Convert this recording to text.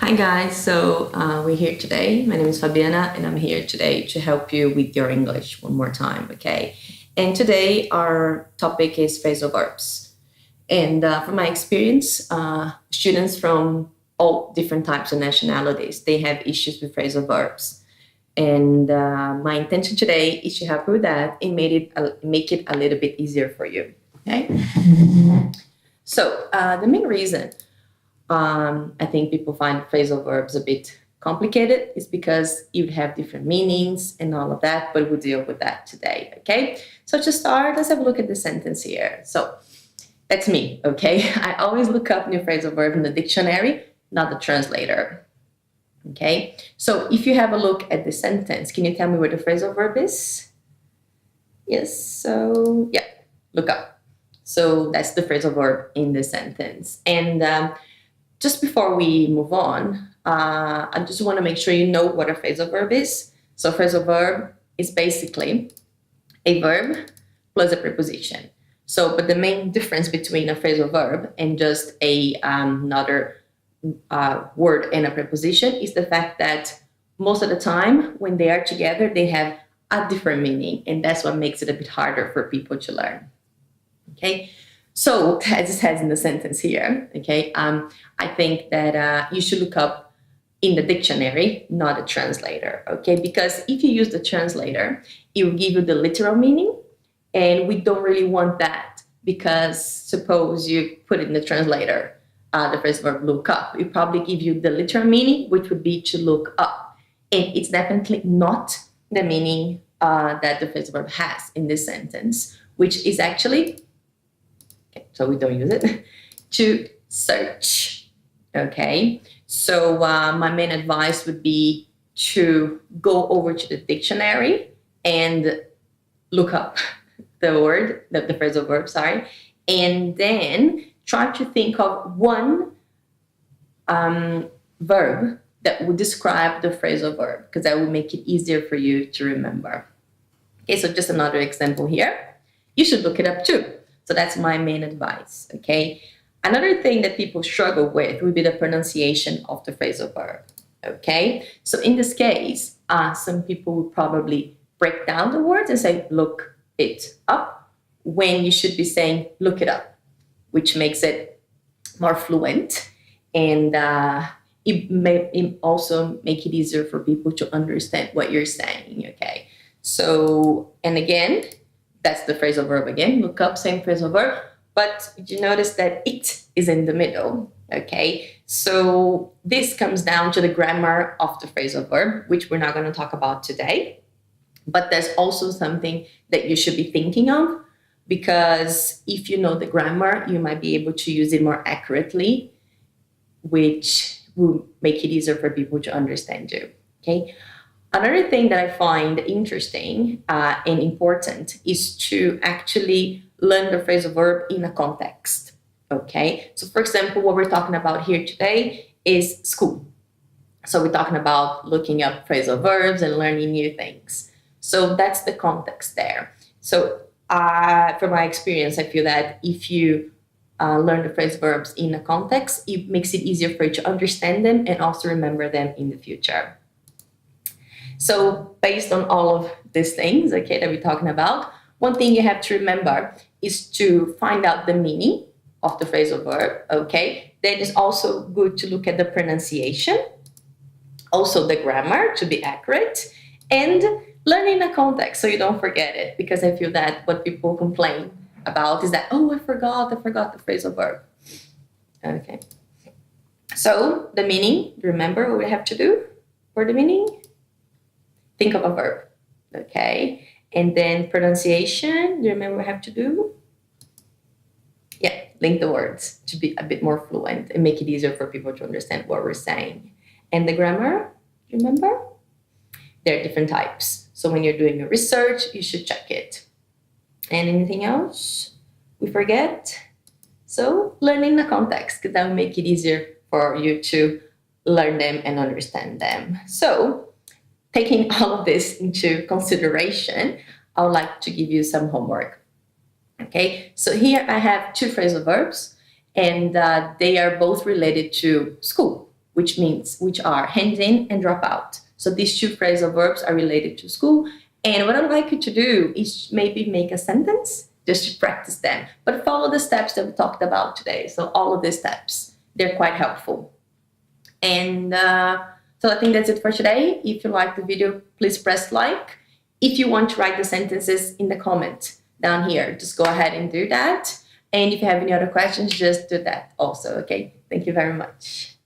Hi guys, we're here today. My name is Fabiana and I'm here today to help you with your English one more time, okay? And today our topic is phrasal verbs. And from my experience, students from all different types of nationalities, they have issues with phrasal verbs. And my intention today is to help you with that and make it a little bit easier for you, okay? So the main reason I think people find phrasal verbs a bit complicated is because you have different meanings and all of that, but we'll deal with that today, okay? So to start, let's have a look at the sentence here. So that's me, okay? I always look up new phrasal verb in the dictionary, not the translator, okay? So if you have a look at the sentence, can you tell me where the phrasal verb is? Yes, so yeah, look up. So that's the phrasal verb in the sentence. And just before we move on, I just want to make sure you know what a phrasal verb is. So phrasal verb is basically a verb plus a preposition. So, but the main difference between a phrasal verb and just another word and a preposition is the fact that most of the time when they are together, they have a different meaning. And that's what makes it a bit harder for people to learn. Okay. So, as it says in the sentence here, okay, I think that you should look up in the dictionary, not a translator, okay? Because if you use the translator, it will give you the literal meaning, and we don't really want that because suppose you put in the translator, the phrase verb look up, it probably give you the literal meaning, which would be to look up. And it's definitely not the meaning that the phrase verb has in this sentence, which is actually, so we don't use it, to search, okay? So my main advice would be to go over to the dictionary and look up the word, the phrasal verb, sorry, and then try to think of one verb that would describe the phrasal verb, because that will make it easier for you to remember. Okay, so just another example here. You should look it up too. So that's my main advice, okay? Another thing that people struggle with would be the pronunciation of the phrasal verb, okay? So in this case, some people would probably break down the words and say, look it up, when you should be saying, look it up, which makes it more fluent. And it may also make it easier for people to understand what you're saying, okay? So, and again, that's the phrasal verb again, look up, same phrasal verb, but you notice that it is in the middle, okay? So this comes down to the grammar of the phrasal verb, which we're not going to talk about today, but there's also something that you should be thinking of, because if you know the grammar, you might be able to use it more accurately, which will make it easier for people to understand you, okay? Another thing that I find interesting and important is to actually learn the phrasal verb in a context, okay? So for example, what we're talking about here today is school. So we're talking about looking up phrasal verbs and learning new things. So that's the context there. So from my experience, I feel that if you learn the phrasal verbs in a context, it makes it easier for you to understand them and also remember them in the future. So based on all of these things, okay, that we're talking about, one thing you have to remember is to find out the meaning of the phrasal verb, okay? Then it's also good to look at the pronunciation, also the grammar to be accurate, and learn in a context so you don't forget it, because I feel that what people complain about is that, oh, I forgot the phrasal verb, okay? So the meaning, remember what we have to do for the meaning? Think of a verb, okay? And then pronunciation, do you remember what we have to do? Yeah, link the words to be a bit more fluent and make it easier for people to understand what we're saying. And the grammar, remember? There are different types. So when you're doing your research, you should check it. And anything else we forget? So learning the context, because that will make it easier for you to learn them and understand them. So taking all of this into consideration, I would like to give you some homework. Okay, so here I have two phrasal verbs, and they are both related to school, which are hands in and drop out. So these two phrasal verbs are related to school. And what I'd like you to do is maybe make a sentence just to practice them, but follow the steps that we talked about today. So all of these steps, they're quite helpful. And so I think that's it for today. If you like the video, please press like. If you want to write the sentences in the comment down here, just go ahead and do that. And if you have any other questions, just do that also, okay? Thank you very much.